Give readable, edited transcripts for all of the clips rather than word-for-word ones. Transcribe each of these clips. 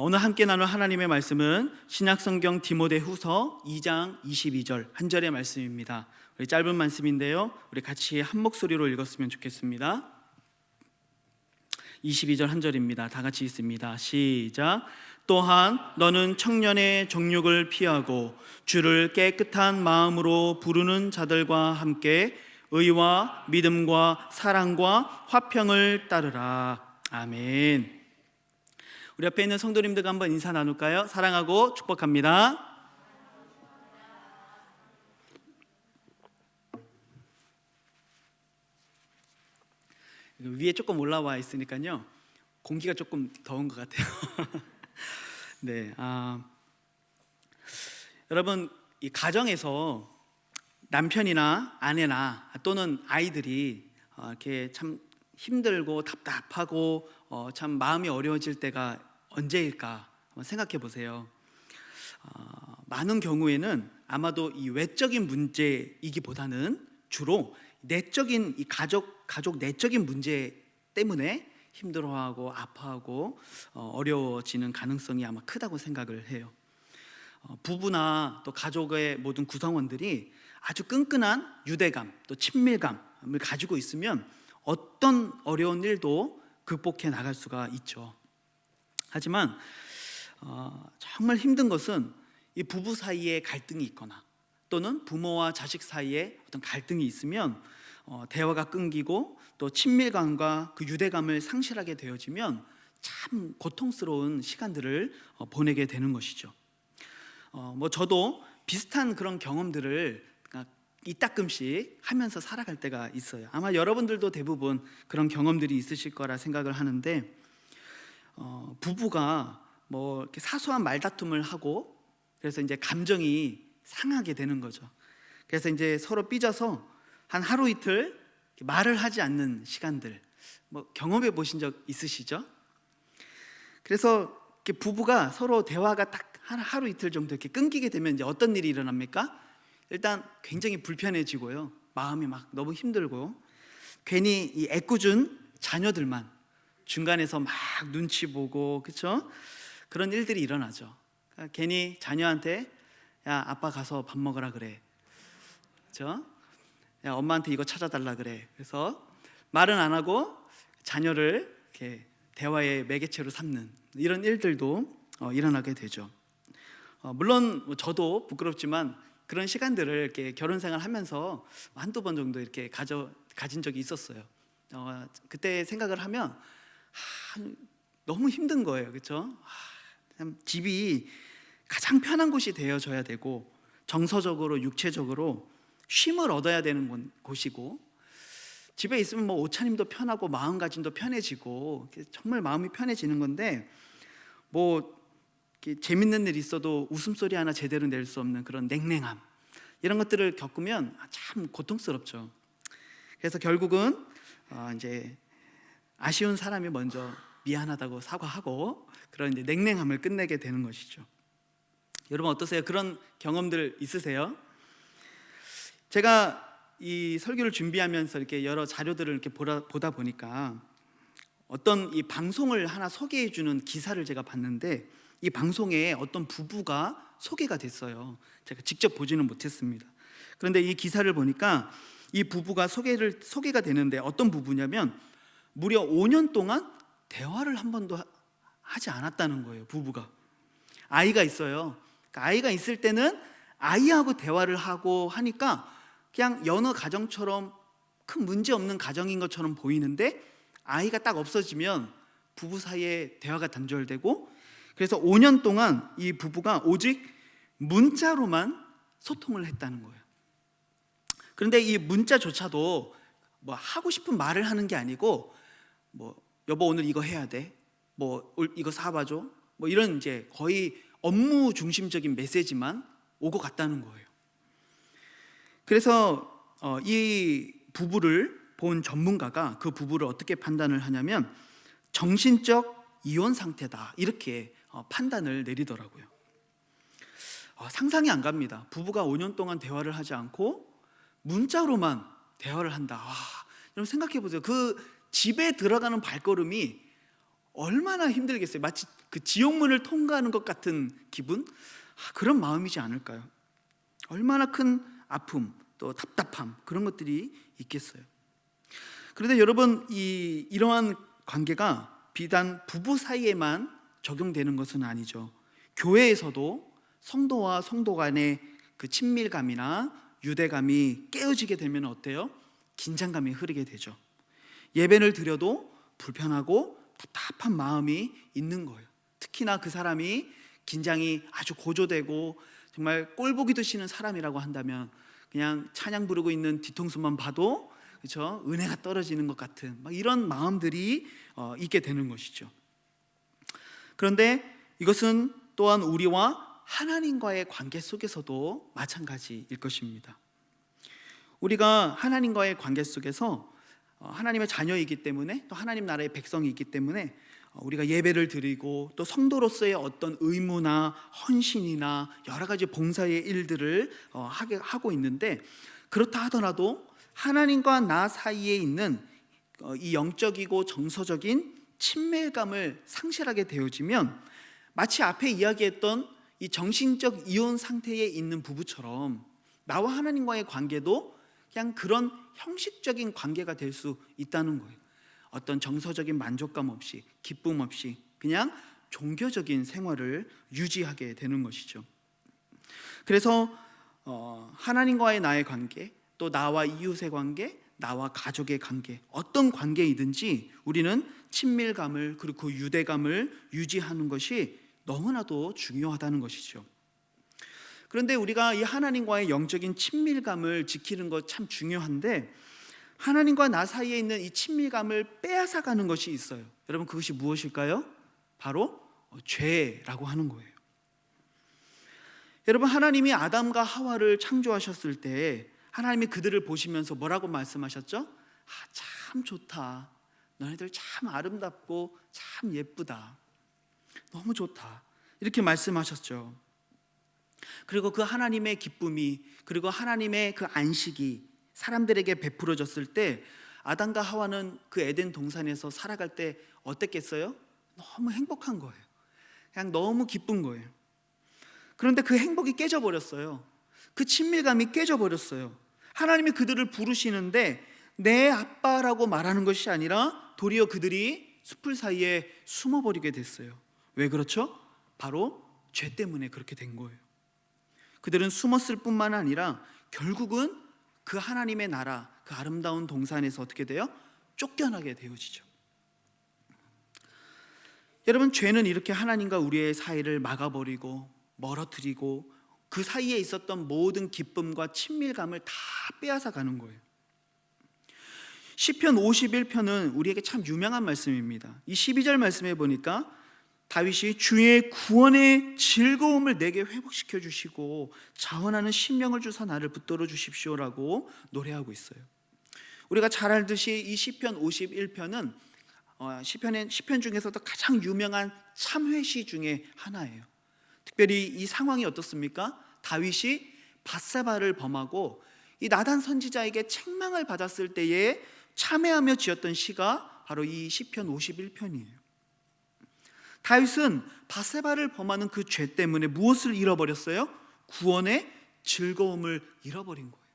오늘 함께 나눌 하나님의 말씀은 신약성경 디모데후서 2장 22절 한 절의 말씀입니다. 우리 짧은 말씀인데요, 우리 같이 한 목소리로 읽었으면 좋겠습니다. 22절 한 절입니다. 다 같이 읽습니다. 시작. 또한 너는 청년의 정욕을 피하고 주를 깨끗한 마음으로 부르는 자들과 함께 의와 믿음과 사랑과 화평을 따르라. 아멘. 우리 옆에 있는 성도님들과 한번 인사 나눌까요? 사랑하고 축복합니다. 위에 조금 올라와 있으니까요, 공기가 조금 더운 것 같아요. 네, 여러분, 이 가정에서 남편이나 아내나 또는 아이들이 이렇게 참 힘들고 답답하고 참 마음이 어려워질 때가 언제일까 한번 생각해 보세요. 많은 경우에는 아마도 이 외적인 문제이기보다는 주로 내적인 이 가족 내적인 문제 때문에 힘들어하고 아파하고 어려워지는 가능성이 아마 크다고 생각을 해요. 부부나 또 가족의 모든 구성원들이 아주 끈끈한 유대감 또 친밀감을 가지고 있으면 어떤 어려운 일도 극복해 나갈 수가 있죠. 하지만 정말 힘든 것은 이 부부 사이에 갈등이 있거나 또는 부모와 자식 사이에 어떤 갈등이 있으면 대화가 끊기고 또 친밀감과 그 유대감을 상실하게 되어지면 참 고통스러운 시간들을 보내게 되는 것이죠. 저도 비슷한 그런 경험들을 이따금씩 하면서 살아갈 때가 있어요. 아마 여러분들도 대부분 그런 경험들이 있으실 거라 생각을 하는데, 부부가 뭐 이렇게 사소한 말다툼을 하고 그래서 이제 감정이 상하게 되는 거죠. 그래서 이제 서로 삐져서 한 하루 이틀 말을 하지 않는 시간들, 뭐 경험해 보신 적 있으시죠? 그래서 이렇게 부부가 서로 대화가 딱 하루 이틀 정도 이렇게 끊기게 되면 이제 어떤 일이 일어납니까? 일단 굉장히 불편해지고요, 마음이 막 너무 힘들고, 괜히 이 애꿎은 자녀들만 중간에서 막 눈치 보고, 그렇죠? 그런 일들이 일어나죠. 그러니까 괜히 자녀한테 야, 아빠 가서 밥 먹으라 그래, 그렇죠? 야, 엄마한테 이거 찾아달라 그래. 그래서 말은 안 하고 자녀를 이렇게 대화의 매개체로 삼는 이런 일들도 일어나게 되죠. 물론 저도 부끄럽지만 그런 시간들을 이렇게 결혼 생활하면서 한두 번 정도 이렇게 가진 적이 있었어요. 그때 생각을 하면 너무 힘든 거예요, 그렇죠? 참 집이 가장 편한 곳이 되어져야 되고 정서적으로 육체적으로 쉼을 얻어야 되는 곳이고, 집에 있으면 뭐 옷차림도 편하고 마음가짐도 편해지고 정말 마음이 편해지는 건데, 뭐 재밌는 일 있어도 웃음소리 하나 제대로 낼 수 없는 그런 냉랭함, 이런 것들을 겪으면 참 고통스럽죠. 그래서 결국은 이제 아쉬운 사람이 먼저 미안하다고 사과하고 그런 이제 냉랭함을 끝내게 되는 것이죠. 여러분 어떠세요? 그런 경험들 있으세요? 제가 이 설교를 준비하면서 이렇게 여러 자료들을 이렇게 보다 보니까 어떤 이 방송을 하나 소개해 주는 기사를 제가 봤는데, 이 방송에 어떤 부부가 소개가 됐어요. 제가 직접 보지는 못했습니다. 그런데 이 기사를 보니까 이 부부가 소개가 되는데, 어떤 부부냐면 무려 5년 동안 대화를 한 번도 하지 않았다는 거예요. 부부가 아이가 있어요. 그러니까 아이가 있을 때는 아이하고 대화를 하고 하니까 그냥 여느 가정처럼 큰 문제 없는 가정인 것처럼 보이는데, 아이가 딱 없어지면 부부 사이에 대화가 단절되고, 그래서 5년 동안 이 부부가 오직 문자로만 소통을 했다는 거예요. 그런데 이 문자조차도 뭐 하고 싶은 말을 하는 게 아니고, 뭐 여보 오늘 이거 해야 돼, 뭐 이거 사봐줘, 뭐 이런 이제 거의 업무 중심적인 메시지만 오고 갔다는 거예요. 그래서 이 부부를 본 전문가가 그 부부를 어떻게 판단을 하냐면 정신적 이혼 상태다, 이렇게 판단을 내리더라고요. 상상이 안 갑니다. 부부가 5년 동안 대화를 하지 않고 문자로만 대화를 한다. 여러분 생각해 보세요. 그 집에 들어가는 발걸음이 얼마나 힘들겠어요. 마치 그 지옥문을 통과하는 것 같은 기분? 그런 마음이지 않을까요? 얼마나 큰 아픔, 또 답답함, 그런 것들이 있겠어요. 그런데 여러분, 이러한 관계가 비단 부부 사이에만 적용되는 것은 아니죠. 교회에서도 성도와 성도 간의 그 친밀감이나 유대감이 깨어지게 되면 어때요? 긴장감이 흐르게 되죠. 예배를 드려도 불편하고 답답한 마음이 있는 거예요. 특히나 그 사람이 긴장이 아주 고조되고 정말 꼴보기도 싫은 사람이라고 한다면 그냥 찬양 부르고 있는 뒤통수만 봐도 그렇죠? 은혜가 떨어지는 것 같은 이런 마음들이 있게 되는 것이죠. 그런데 이것은 또한 우리와 하나님과의 관계 속에서도 마찬가지일 것입니다. 우리가 하나님과의 관계 속에서 하나님의 자녀이기 때문에, 또 하나님 나라의 백성이 있기 때문에 우리가 예배를 드리고 또 성도로서의 어떤 의무나 헌신이나 여러 가지 봉사의 일들을 하고 있는데, 그렇다 하더라도 하나님과 나 사이에 있는 이 영적이고 정서적인 친밀감을 상실하게 되어지면 마치 앞에 이야기했던 이 정신적 이혼 상태에 있는 부부처럼 나와 하나님과의 관계도 그냥 그런 형식적인 관계가 될 수 있다는 거예요. 어떤 정서적인 만족감 없이, 기쁨 없이 그냥 종교적인 생활을 유지하게 되는 것이죠. 그래서 하나님과의 나의 관계, 또 나와 이웃의 관계, 나와 가족의 관계, 어떤 관계이든지 우리는 친밀감을, 그리고 그 유대감을 유지하는 것이 너무나도 중요하다는 것이죠. 그런데 우리가 이 하나님과의 영적인 친밀감을 지키는 것 참 중요한데, 하나님과 나 사이에 있는 이 친밀감을 빼앗아가는 것이 있어요. 여러분, 그것이 무엇일까요? 바로 죄라고 하는 거예요. 여러분, 하나님이 아담과 하와를 창조하셨을 때 하나님이 그들을 보시면서 뭐라고 말씀하셨죠? 참 좋다. 너희들 참 아름답고 참 예쁘다. 너무 좋다. 이렇게 말씀하셨죠. 그리고 그 하나님의 기쁨이, 그리고 하나님의 그 안식이 사람들에게 베풀어졌을 때 아담과 하와는 그 에덴 동산에서 살아갈 때 어땠겠어요? 너무 행복한 거예요. 그냥 너무 기쁜 거예요. 그런데 그 행복이 깨져버렸어요. 그 친밀감이 깨져버렸어요. 하나님이 그들을 부르시는데 내 아빠라고 말하는 것이 아니라 도리어 그들이 숲을 사이에 숨어버리게 됐어요. 왜 그렇죠? 바로 죄 때문에 그렇게 된 거예요. 그들은 숨었을 뿐만 아니라 결국은 그 하나님의 나라, 그 아름다운 동산에서 어떻게 돼요? 쫓겨나게 되어지죠. 여러분, 죄는 이렇게 하나님과 우리의 사이를 막아버리고 멀어뜨리고 그 사이에 있었던 모든 기쁨과 친밀감을 다 빼앗아 가는 거예요. 시편 51편은 우리에게 참 유명한 말씀입니다. 이 12절 말씀에 보니까 다윗이 주의 구원의 즐거움을 내게 회복시켜 주시고 자원하는 심령을 주사 나를 붙들어 주십시오라고 노래하고 있어요. 우리가 잘 알듯이 이 시편 51편은 시편 중에서도 가장 유명한 참회시 중에 하나예요. 특별히 이 상황이 어떻습니까? 다윗이 밧세바를 범하고 이 나단 선지자에게 책망을 받았을 때에 참회하며 지었던 시가 바로 이 시편 51편이에요. 다윗은 밧세바를 범하는 그 죄 때문에 무엇을 잃어버렸어요? 구원의 즐거움을 잃어버린 거예요.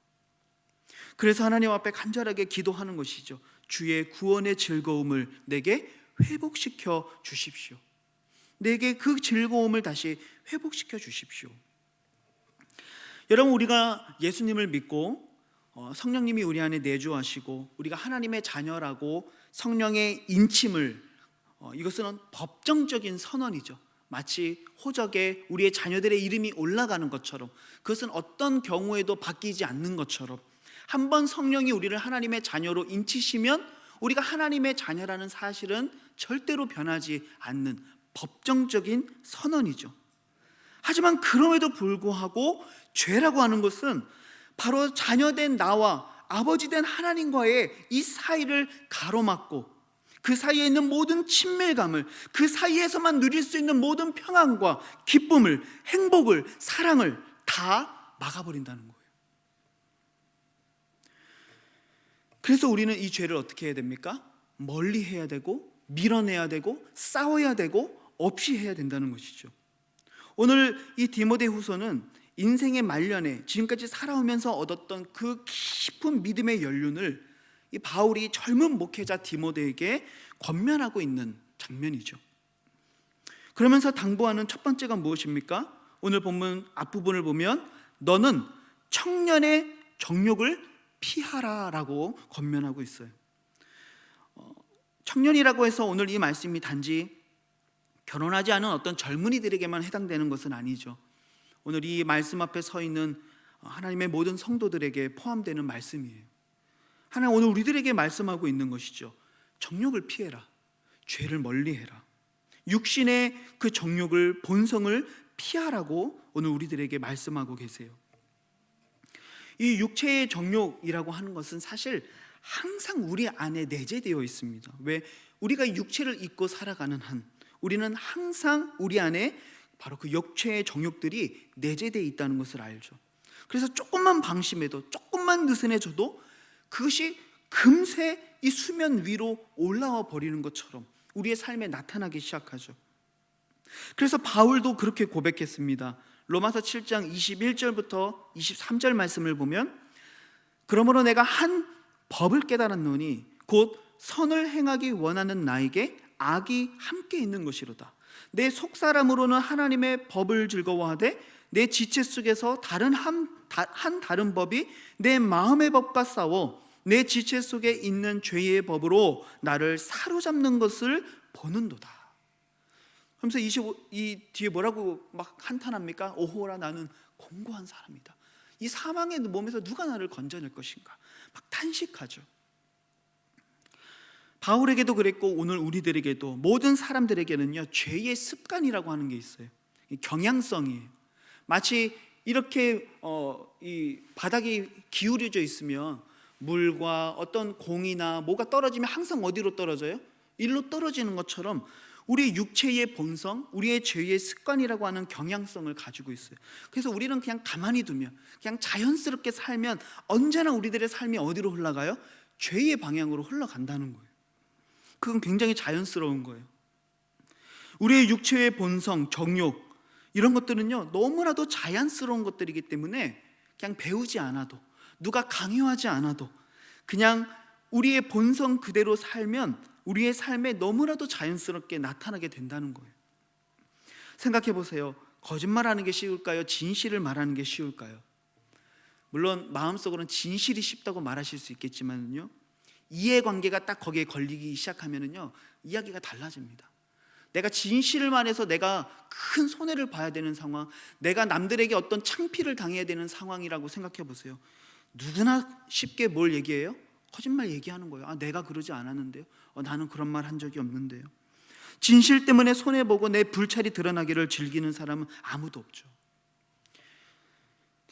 그래서 하나님 앞에 간절하게 기도하는 것이죠. 주의 구원의 즐거움을 내게 회복시켜 주십시오. 내게 그 즐거움을 다시 회복시켜 주십시오. 여러분, 우리가 예수님을 믿고 성령님이 우리 안에 내주하시고 우리가 하나님의 자녀라고 성령의 인침을 이것은 법정적인 선언이죠. 마치 호적에 우리의 자녀들의 이름이 올라가는 것처럼, 그것은 어떤 경우에도 바뀌지 않는 것처럼 한번 성령이 우리를 하나님의 자녀로 인치시면 우리가 하나님의 자녀라는 사실은 절대로 변하지 않는 법정적인 선언이죠. 하지만 그럼에도 불구하고 죄라고 하는 것은 바로 자녀된 나와 아버지된 하나님과의 이 사이를 가로막고 그 사이에 있는 모든 친밀감을, 그 사이에서만 누릴 수 있는 모든 평안과 기쁨을, 행복을, 사랑을 다 막아버린다는 거예요. 그래서 우리는 이 죄를 어떻게 해야 됩니까? 멀리 해야 되고 밀어내야 되고 싸워야 되고 없이 해야 된다는 것이죠. 오늘 이 디모데후서는 인생의 말년에 지금까지 살아오면서 얻었던 그 깊은 믿음의 연륜을 이 바울이 젊은 목회자 디모데에게 권면하고 있는 장면이죠. 그러면서 당부하는 첫 번째가 무엇입니까? 오늘 본문 앞부분을 보면 너는 청년의 정욕을 피하라라고 권면하고 있어요. 청년이라고 해서 오늘 이 말씀이 단지 결혼하지 않은 어떤 젊은이들에게만 해당되는 것은 아니죠. 오늘 이 말씀 앞에 서 있는 하나님의 모든 성도들에게 포함되는 말씀이에요. 하나님 오늘 우리들에게 말씀하고 있는 것이죠. 정욕을 피해라. 죄를 멀리해라. 육신의 그 정욕을, 본성을 피하라고 오늘 우리들에게 말씀하고 계세요. 이 육체의 정욕이라고 하는 것은 사실 항상 우리 안에 내재되어 있습니다. 왜? 우리가 육체를 입고 살아가는 한 우리는 항상 우리 안에 바로 그 육체의 정욕들이 내재되어 있다는 것을 알죠. 그래서 조금만 방심해도, 조금만 느슨해져도 그것이 금세 이 수면 위로 올라와 버리는 것처럼 우리의 삶에 나타나기 시작하죠. 그래서 바울도 그렇게 고백했습니다. 로마서 7장 21절부터 23절 말씀을 보면 그러므로 내가 한 법을 깨달았노니 곧 선을 행하기 원하는 나에게 악이 함께 있는 것이로다. 내 속사람으로는 하나님의 법을 즐거워하되 내 지체 속에서 다른 법이 내 마음의 법과 싸워 내 지체 속에 있는 죄의 법으로 나를 사로잡는 것을 보는도다. 그러면서 이 뒤에 뭐라고 막 한탄합니까? 오호라 나는 공고한 사람이다. 이 사망의 몸에서 누가 나를 건져낼 것인가? 막 탄식하죠. 바울에게도 그랬고 오늘 우리들에게도 모든 사람들에게는요 죄의 습관이라고 하는 게 있어요. 경향성이에요. 마치 이렇게 이 바닥이 기울여져 있으면 물과 어떤 공이나 뭐가 떨어지면 항상 어디로 떨어져요? 일로 떨어지는 것처럼 우리 육체의 본성, 우리의 죄의 습관이라고 하는 경향성을 가지고 있어요. 그래서 우리는 그냥 가만히 두면, 그냥 자연스럽게 살면 언제나 우리들의 삶이 어디로 흘러가요? 죄의 방향으로 흘러간다는 거예요. 그건 굉장히 자연스러운 거예요. 우리의 육체의 본성, 정욕 이런 것들은요 너무나도 자연스러운 것들이기 때문에 그냥 배우지 않아도, 누가 강요하지 않아도 그냥 우리의 본성 그대로 살면 우리의 삶에 너무나도 자연스럽게 나타나게 된다는 거예요. 생각해 보세요. 거짓말하는 게 쉬울까요? 진실을 말하는 게 쉬울까요? 물론 마음속으로는 진실이 쉽다고 말하실 수 있겠지만요 이해관계가 딱 거기에 걸리기 시작하면은요 이야기가 달라집니다. 내가 진실을 말해서 내가 큰 손해를 봐야 되는 상황, 내가 남들에게 어떤 창피를 당해야 되는 상황이라고 생각해 보세요. 누구나 쉽게 뭘 얘기해요? 거짓말 얘기하는 거예요. 내가 그러지 않았는데요. 나는 그런 말 한 적이 없는데요. 진실 때문에 손해보고 내 불찰이 드러나기를 즐기는 사람은 아무도 없죠.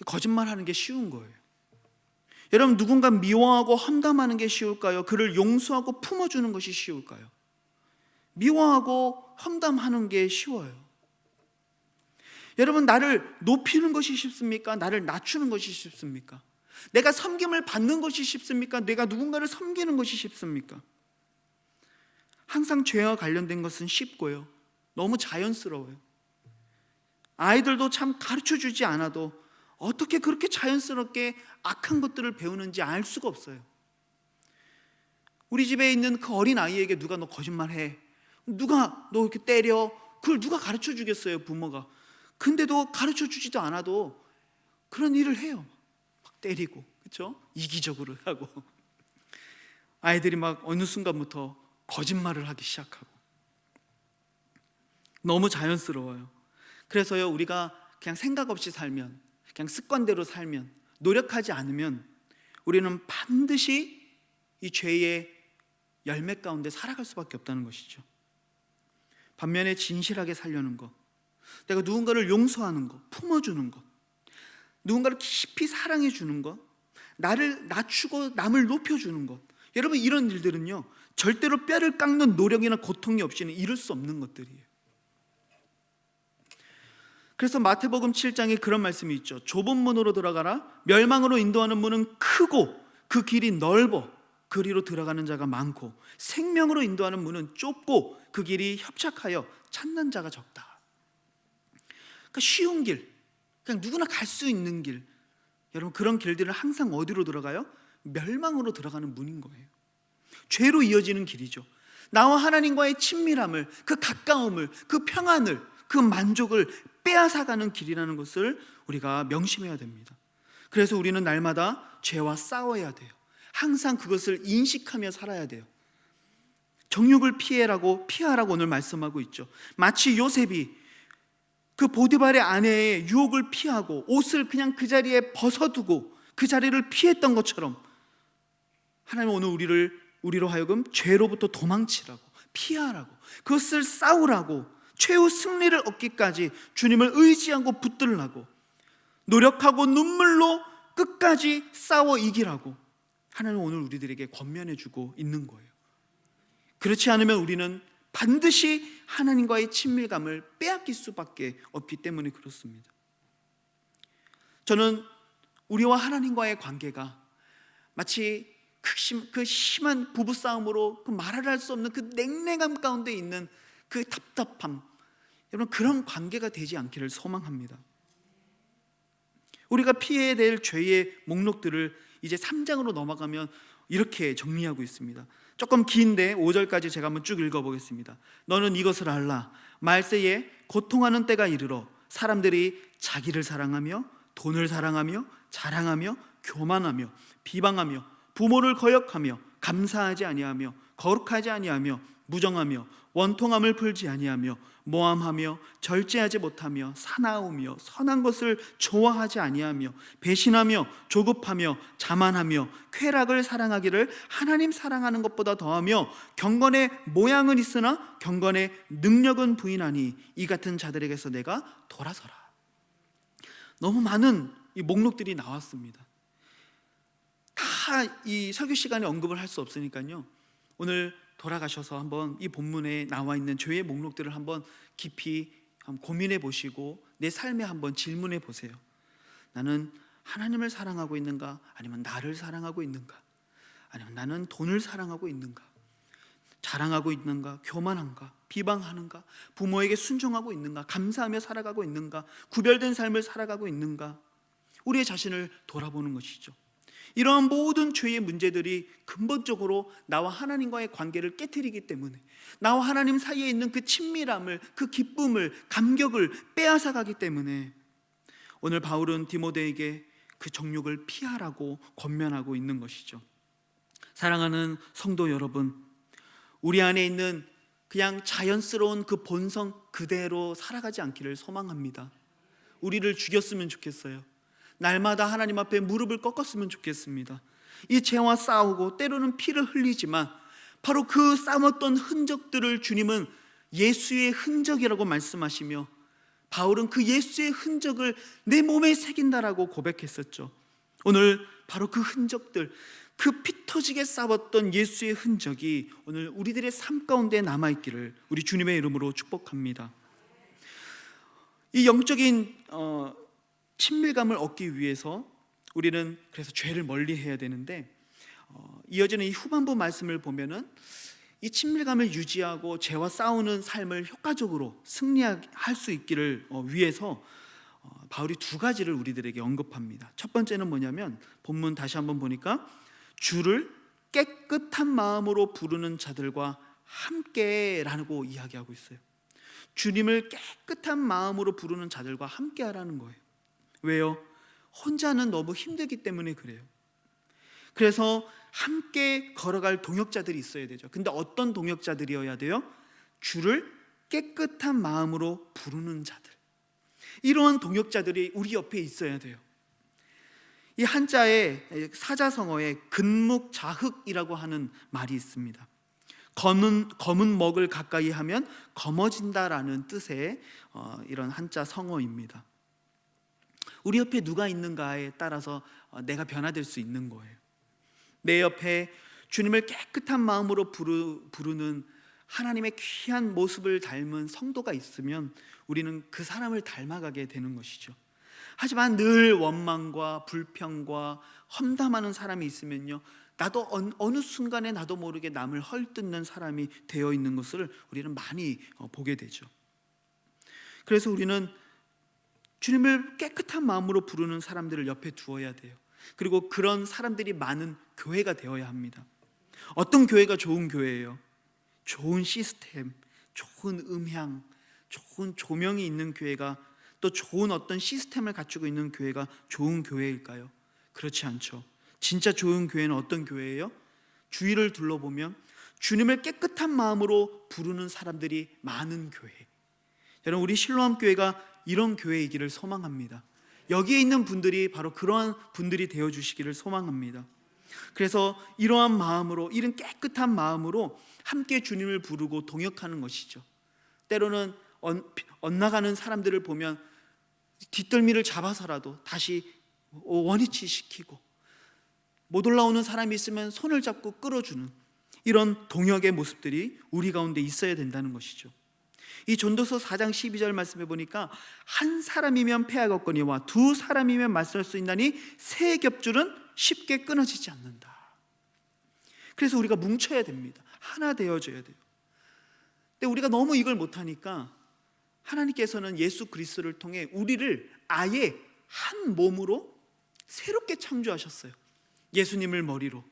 거짓말하는 게 쉬운 거예요. 여러분, 누군가 미워하고 험담하는 게 쉬울까요? 그를 용서하고 품어주는 것이 쉬울까요? 미워하고 험담하는 게 쉬워요. 여러분, 나를 높이는 것이 쉽습니까? 나를 낮추는 것이 쉽습니까? 내가 섬김을 받는 것이 쉽습니까? 내가 누군가를 섬기는 것이 쉽습니까? 항상 죄와 관련된 것은 쉽고요, 너무 자연스러워요. 아이들도 참 가르쳐주지 않아도 어떻게 그렇게 자연스럽게 악한 것들을 배우는지 알 수가 없어요. 우리 집에 있는 그 어린 아이에게 누가 너 거짓말해, 누가 너 이렇게 때려, 그걸 누가 가르쳐 주겠어요, 부모가. 근데도 가르쳐 주지도 않아도 그런 일을 해요. 막 때리고, 그렇죠? 이기적으로 하고. 아이들이 막 어느 순간부터 거짓말을 하기 시작하고. 너무 자연스러워요. 그래서요, 우리가 그냥 생각 없이 살면, 그냥 습관대로 살면, 노력하지 않으면 우리는 반드시 이 죄의 열매 가운데 살아갈 수밖에 없다는 것이죠. 반면에 진실하게 살려는 것, 내가 누군가를 용서하는 것, 품어주는 것, 누군가를 깊이 사랑해 주는 것, 나를 낮추고 남을 높여주는 것, 여러분, 이런 일들은요 절대로 뼈를 깎는 노력이나 고통이 없이는 이룰 수 없는 것들이에요. 그래서 마태복음 7장에 그런 말씀이 있죠. 좁은 문으로 들어가라. 멸망으로 인도하는 문은 크고 그 길이 넓어 그리로 들어가는 자가 많고 생명으로 인도하는 문은 좁고 그 길이 협착하여 찾는 자가 적다. 그러니까 쉬운 길, 그냥 누구나 갈 수 있는 길. 여러분, 그런 길들은 항상 어디로 들어가요? 멸망으로 들어가는 문인 거예요. 죄로 이어지는 길이죠. 나와 하나님과의 친밀함을, 그 가까움을, 그 평안을, 그 만족을 빼앗아가는 길이라는 것을 우리가 명심해야 됩니다. 그래서 우리는 날마다 죄와 싸워야 돼요. 항상 그것을 인식하며 살아야 돼요. 정욕을 피하라고 오늘 말씀하고 있죠. 마치 요셉이 그 보디발의 아내의 유혹을 피하고 옷을 그냥 그 자리에 벗어두고 그 자리를 피했던 것처럼, 하나님은 오늘 우리로 하여금 죄로부터 도망치라고, 피하라고, 그것을 싸우라고, 최후 승리를 얻기까지 주님을 의지하고 붙들라고, 노력하고 눈물로 끝까지 싸워 이기라고 하나님은 오늘 우리들에게 권면해주고 있는 거예요. 그렇지 않으면 우리는 반드시 하나님과의 친밀감을 빼앗길 수밖에 없기 때문에 그렇습니다. 저는 우리와 하나님과의 관계가 마치 그 심한 부부싸움으로 그 말을 할 수 없는 그 냉랭함 가운데 있는 그 답답함, 여러분, 그런 관계가 되지 않기를 소망합니다. 우리가 피해야 될 죄의 목록들을 이제 3장으로 넘어가면 이렇게 정리하고 있습니다. 조금 긴데 5절까지 제가 한번 쭉 읽어보겠습니다. 너는 이것을 알라. 말세에 고통하는 때가 이르러 사람들이 자기를 사랑하며 돈을 사랑하며 자랑하며 교만하며 비방하며 부모를 거역하며 감사하지 아니하며 거룩하지 아니하며 무정하며 원통함을 풀지 아니하며 모함하며 절제하지 못하며 사나우며 선한 것을 좋아하지 아니하며 배신하며 조급하며 자만하며 쾌락을 사랑하기를 하나님 사랑하는 것보다 더하며 경건의 모양은 있으나 경건의 능력은 부인하니 이 같은 자들에게서 내가 돌아서라. 너무 많은 이 목록들이 나왔습니다. 다 이 설교 시간에 언급을 할 수 없으니까요, 오늘 돌아가셔서 한번 이 본문에 나와 있는 죄의 목록들을 한번 깊이 고민해 보시고 내 삶에 한번 질문해 보세요. 나는 하나님을 사랑하고 있는가? 아니면 나를 사랑하고 있는가? 아니면 나는 돈을 사랑하고 있는가? 자랑하고 있는가? 교만한가? 비방하는가? 부모에게 순종하고 있는가? 감사하며 살아가고 있는가? 구별된 삶을 살아가고 있는가? 우리의 자신을 돌아보는 것이죠. 이러한 모든 죄의 문제들이 근본적으로 나와 하나님과의 관계를 깨트리기 때문에, 나와 하나님 사이에 있는 그 친밀함을, 그 기쁨을, 감격을 빼앗아가기 때문에 오늘 바울은 디모데에게 그 정욕을 피하라고 권면하고 있는 것이죠. 사랑하는 성도 여러분, 우리 안에 있는 그냥 자연스러운 그 본성 그대로 살아가지 않기를 소망합니다. 우리를 죽였으면 좋겠어요. 날마다 하나님 앞에 무릎을 꺾었으면 좋겠습니다. 이 죄와 싸우고 때로는 피를 흘리지만 바로 그 싸웠던 흔적들을 주님은 예수의 흔적이라고 말씀하시며, 바울은 그 예수의 흔적을 내 몸에 새긴다라고 고백했었죠. 오늘 바로 그 흔적들, 그 피 터지게 싸웠던 예수의 흔적이 오늘 우리들의 삶 가운데 남아있기를 우리 주님의 이름으로 축복합니다. 이 영적인 친밀감을 얻기 위해서 우리는 그래서 죄를 멀리해야 되는데, 이어지는 이 후반부 말씀을 보면은 이 친밀감을 유지하고 죄와 싸우는 삶을 효과적으로 승리할 수 있기를 위해서 바울이 두 가지를 우리들에게 언급합니다. 첫 번째는 뭐냐면, 본문 다시 한번 보니까 주를 깨끗한 마음으로 부르는 자들과 함께라고 이야기하고 있어요. 주님을 깨끗한 마음으로 부르는 자들과 함께하라는 거예요. 왜요? 혼자는 너무 힘들기 때문에 그래요. 그래서 함께 걸어갈 동역자들이 있어야 되죠. 근데 어떤 동역자들이어야 돼요? 주를 깨끗한 마음으로 부르는 자들. 이러한 동역자들이 우리 옆에 있어야 돼요. 이 한자에 사자성어에 근묵자흑이라고 하는 말이 있습니다. 검은 먹을 가까이 하면 검어진다라는 뜻의 이런 한자 성어입니다. 우리 옆에 누가 있는가에 따라서 내가 변화될 수 있는 거예요. 내 옆에 주님을 깨끗한 마음으로 부르는 하나님의 귀한 모습을 닮은 성도가 있으면 우리는 그 사람을 닮아가게 되는 것이죠. 하지만 늘 원망과 불평과 험담하는 사람이 있으면요, 나도 어느 순간에 나도 모르게 남을 헐뜯는 사람이 되어 있는 것을 우리는 많이 보게 되죠. 그래서 우리는 주님을 깨끗한 마음으로 부르는 사람들을 옆에 두어야 돼요. 그리고 그런 사람들이 많은 교회가 되어야 합니다. 어떤 교회가 좋은 교회예요? 좋은 시스템, 좋은 음향, 좋은 조명이 있는 교회가, 또 좋은 어떤 시스템을 갖추고 있는 교회가 좋은 교회일까요? 그렇지 않죠. 진짜 좋은 교회는 어떤 교회예요? 주위를 둘러보면 주님을 깨끗한 마음으로 부르는 사람들이 많은 교회. 여러분, 우리 실로암 교회가 이런 교회이기를 소망합니다. 여기에 있는 분들이 바로 그러한 분들이 되어주시기를 소망합니다. 그래서 이러한 마음으로, 이런 깨끗한 마음으로 함께 주님을 부르고 동역하는 것이죠. 때로는 엇나가는 사람들을 보면 뒷덜미를 잡아서라도 다시 원위치 시키고, 못 올라오는 사람이 있으면 손을 잡고 끌어주는 이런 동역의 모습들이 우리 가운데 있어야 된다는 것이죠. 이 전도서 4장 12절 말씀해 보니까 한 사람이면 패하겠거니와 두 사람이면 맞설 수 있나니 세 겹줄은 쉽게 끊어지지 않는다. 그래서 우리가 뭉쳐야 됩니다. 하나 되어져야 돼요. 근데 우리가 너무 이걸 못하니까 하나님께서는 예수 그리스도를 통해 우리를 아예 한 몸으로 새롭게 창조하셨어요. 예수님을 머리로,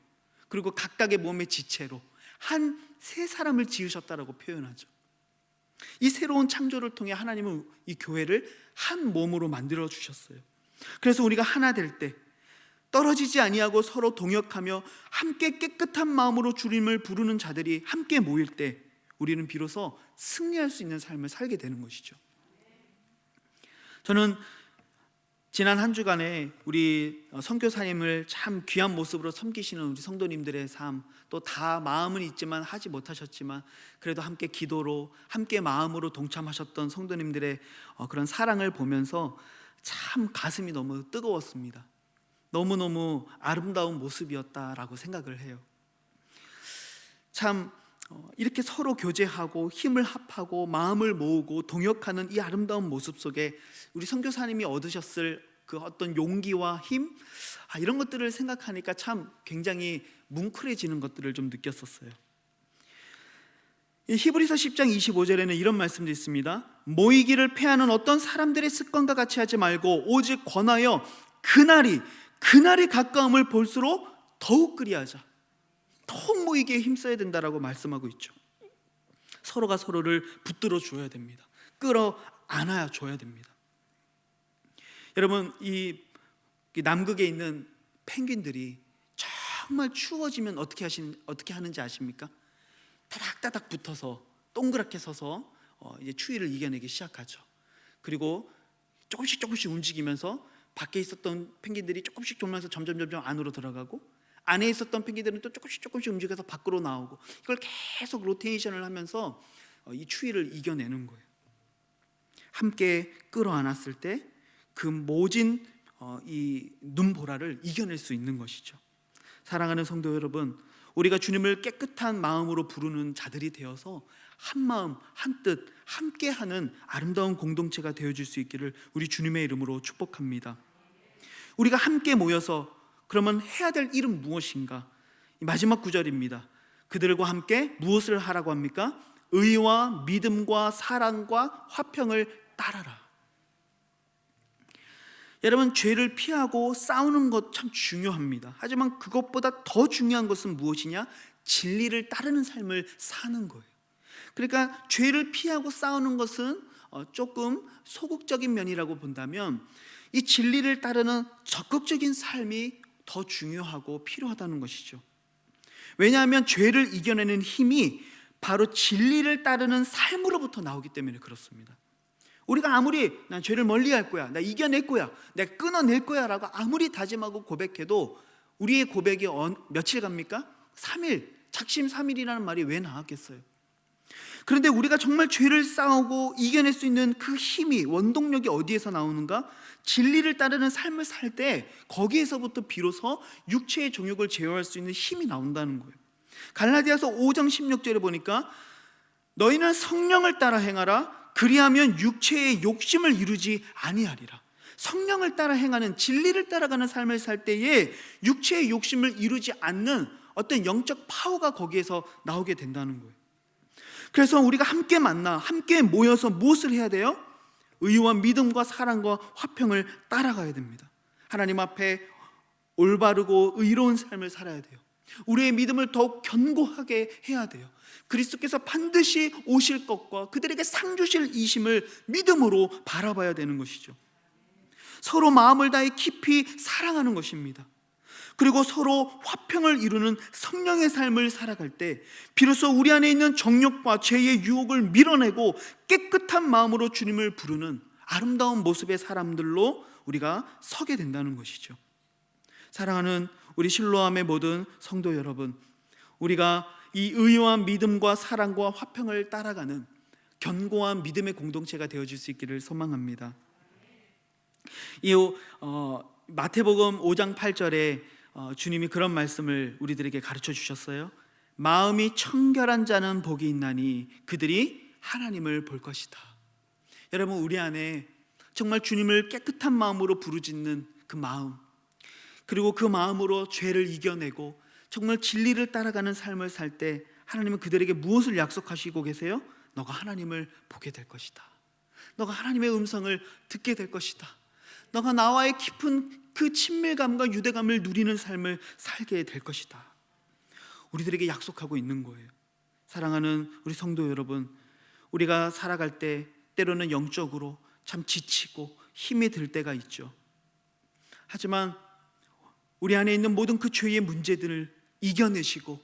그리고 각각의 몸의 지체로 한 세 사람을 지으셨다라고 표현하죠. 이 새로운 창조를 통해 하나님은 이 교회를 한 몸으로 만들어 주셨어요. 그래서 우리가 하나 될 때, 떨어지지 아니하고 서로 동역하며 함께 깨끗한 마음으로 주님을 부르는 자들이 함께 모일 때 우리는 비로소 승리할 수 있는 삶을 살게 되는 것이죠. 저는 지난 한 주간에 우리 선교사님을 참 귀한 모습으로 섬기시는 우리 성도님들의 삶, 또 다 마음은 있지만 하지 못하셨지만 그래도 함께 기도로, 함께 마음으로 동참하셨던 성도님들의 그런 사랑을 보면서 참 가슴이 너무 뜨거웠습니다. 너무너무 아름다운 모습이었다라고 생각을 해요. 참 이렇게 서로 교제하고 힘을 합하고 마음을 모으고 동역하는 이 아름다운 모습 속에 우리 선교사님이 얻으셨을 그 어떤 용기와 힘, 이런 것들을 생각하니까 참 굉장히 뭉클해지는 것들을 좀 느꼈었어요. 히브리서 10장 25절에는 이런 말씀도 있습니다. 모이기를 패하는 어떤 사람들의 습관과 같이 하지 말고 오직 권하여 그날이 가까움을 볼수록 더욱 그리하자. 더욱 모이기에 힘써야 된다라고 말씀하고 있죠. 서로가 서로를 붙들어 줘야 됩니다. 끌어 안아야 줘야 됩니다. 여러분, 이 남극에 있는 펭귄들이 정말 추워지면 어떻게 하는지 아십니까? 따닥따닥 붙어서 동그랗게 서서 이제 추위를 이겨내기 시작하죠. 그리고 조금씩 움직이면서 밖에 있었던 펭귄들이 조금씩 돌면서 점점 안으로 들어가고, 안에 있었던 펭귄들은 또 조금씩 움직여서 밖으로 나오고, 이걸 계속 로테이션을 하면서 이 추위를 이겨내는 거예요. 함께 끌어안았을 때 그 모진 이 눈보라를 이겨낼 수 있는 것이죠. 사랑하는 성도 여러분, 우리가 주님을 깨끗한 마음으로 부르는 자들이 되어서 한 마음 한 뜻 함께하는 아름다운 공동체가 되어줄 수 있기를 우리 주님의 이름으로 축복합니다. 우리가 함께 모여서 그러면 해야 될 일은 무엇인가? 마지막 구절입니다. 그들과 함께 무엇을 하라고 합니까? 의와 믿음과 사랑과 화평을 따라라. 여러분, 죄를 피하고 싸우는 것 참 중요합니다. 하지만 그것보다 더 중요한 것은 무엇이냐? 진리를 따르는 삶을 사는 거예요. 그러니까 죄를 피하고 싸우는 것은 조금 소극적인 면이라고 본다면, 이 진리를 따르는 적극적인 삶이 더 중요하고 필요하다는 것이죠. 왜냐하면 죄를 이겨내는 힘이 바로 진리를 따르는 삶으로부터 나오기 때문에 그렇습니다. 우리가 아무리 난 죄를 멀리할 거야, 나 이겨낼 거야, 내가 끊어낼 거야 라고 아무리 다짐하고 고백해도 우리의 고백이 며칠 갑니까? 3일, 작심 3일이라는 말이 왜 나왔겠어요? 그런데 우리가 정말 죄를 싸우고 이겨낼 수 있는 그 힘이, 원동력이 어디에서 나오는가? 진리를 따르는 삶을 살 때 거기에서부터 비로소 육체의 정욕을 제어할 수 있는 힘이 나온다는 거예요. 갈라디아서 5장 16절에 보니까 너희는 성령을 따라 행하라. 그리하면 육체의 욕심을 이루지 아니하리라. 성령을 따라 행하는, 진리를 따라가는 삶을 살 때에 육체의 욕심을 이루지 않는 어떤 영적 파워가 거기에서 나오게 된다는 거예요. 그래서 우리가 함께 만나 함께 모여서 무엇을 해야 돼요? 의와 믿음과 사랑과 화평을 따라가야 됩니다. 하나님 앞에 올바르고 의로운 삶을 살아야 돼요. 우리의 믿음을 더욱 견고하게 해야 돼요. 그리스도께서 반드시 오실 것과 그들에게 상 주실 이심을 믿음으로 바라봐야 되는 것이죠. 서로 마음을 다해 깊이 사랑하는 것입니다. 그리고 서로 화평을 이루는 성령의 삶을 살아갈 때 비로소 우리 안에 있는 정욕과 죄의 유혹을 밀어내고 깨끗한 마음으로 주님을 부르는 아름다운 모습의 사람들로 우리가 서게 된다는 것이죠. 사랑하는 우리 실로암의 모든 성도 여러분, 우리가 이 의와 믿음과 사랑과 화평을 따라가는 견고한 믿음의 공동체가 되어질 수 있기를 소망합니다. 이 마태복음 5장 8절에 주님이 그런 말씀을 우리들에게 가르쳐 주셨어요. 마음이 청결한 자는 복이 있나니 그들이 하나님을 볼 것이다. 여러분, 우리 안에 정말 주님을 깨끗한 마음으로 부르짖는 그 마음, 그리고 그 마음으로 죄를 이겨내고 정말 진리를 따라가는 삶을 살 때 하나님은 그들에게 무엇을 약속하시고 계세요? 너가 하나님을 보게 될 것이다. 너가 하나님의 음성을 듣게 될 것이다. 너가 나와의 깊은 그 친밀감과 유대감을 누리는 삶을 살게 될 것이다. 우리들에게 약속하고 있는 거예요. 사랑하는 우리 성도 여러분, 우리가 살아갈 때 때로는 영적으로 참 지치고 힘이 들 때가 있죠. 하지만 우리 안에 있는 모든 그 죄의 문제들을 이겨내시고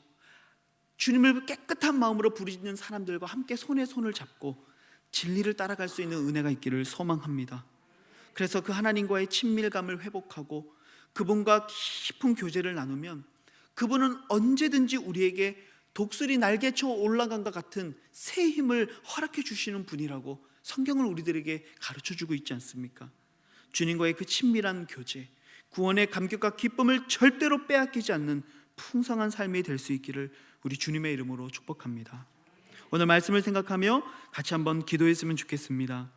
주님을 깨끗한 마음으로 부르짖는 사람들과 함께 손에 손을 잡고 진리를 따라갈 수 있는 은혜가 있기를 소망합니다. 그래서 그 하나님과의 친밀감을 회복하고 그분과 깊은 교제를 나누면 그분은 언제든지 우리에게 독수리 날개쳐 올라간 것 같은 새 힘을 허락해 주시는 분이라고 성경을 우리들에게 가르쳐주고 있지 않습니까? 주님과의 그 친밀한 교제, 구원의 감격과 기쁨을 절대로 빼앗기지 않는 풍성한 삶이 될 수 있기를 우리 주님의 이름으로 축복합니다. 오늘 말씀을 생각하며 같이 한번 기도했으면 좋겠습니다.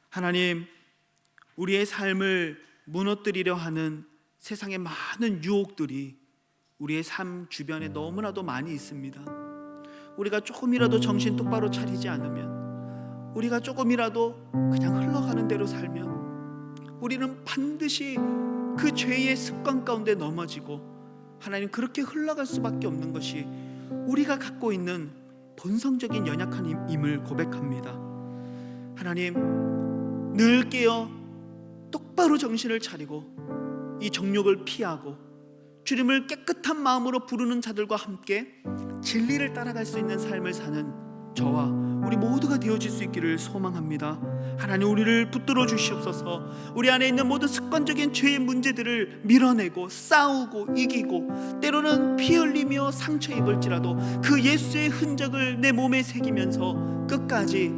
하나님, 우리의 삶을 무너뜨리려 하는 세상의 많은 유혹들이 우리의 삶 주변에 너무나도 많이 있습니다. 우리가 조금이라도 정신 똑바로 차리지 않으면, 우리가 조금이라도 그냥 흘러가는 대로 살면 우리는 반드시 그 죄의 습관 가운데 넘어지고 하나님, 그렇게 흘러갈 수밖에 없는 것이 우리가 갖고 있는 본성적인 연약함임을 고백합니다. 하나님, 늘 깨어 똑바로 정신을 차리고 이 정욕을 피하고 주님을 깨끗한 마음으로 부르는 자들과 함께 진리를 따라갈 수 있는 삶을 사는 저와 우리 모두가 되어질 수 있기를 소망합니다. 하나님, 우리를 붙들어 주시옵소서. 우리 안에 있는 모든 습관적인 죄의 문제들을 밀어내고 싸우고 이기고 때로는 피 흘리며 상처 입을지라도 그 예수의 흔적을 내 몸에 새기면서 끝까지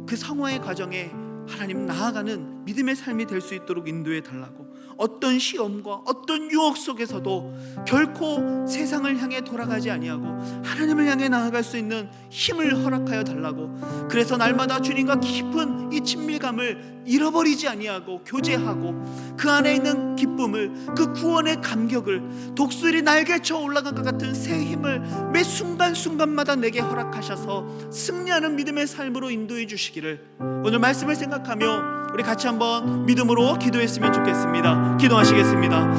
그 성화의 과정에 하나님 나아가는 믿음의 삶이 될 수 있도록 인도해 달라고, 어떤 시험과 어떤 유혹 속에서도 결코 세상을 향해 돌아가지 아니하고 하나님을 향해 나아갈 수 있는 힘을 허락하여 달라고, 그래서 날마다 주님과 깊은 이 친밀감을 잃어버리지 아니하고 교제하고 그 안에 있는 기쁨을, 그 구원의 감격을 독수리 날개쳐 올라간 것 같은 새 힘을 매 순간순간마다 내게 허락하셔서 승리하는 믿음의 삶으로 인도해 주시기를 오늘 말씀을 생각하며 우리 같이 한번 믿음으로 기도했으면 좋겠습니다. 기도하시겠습니다.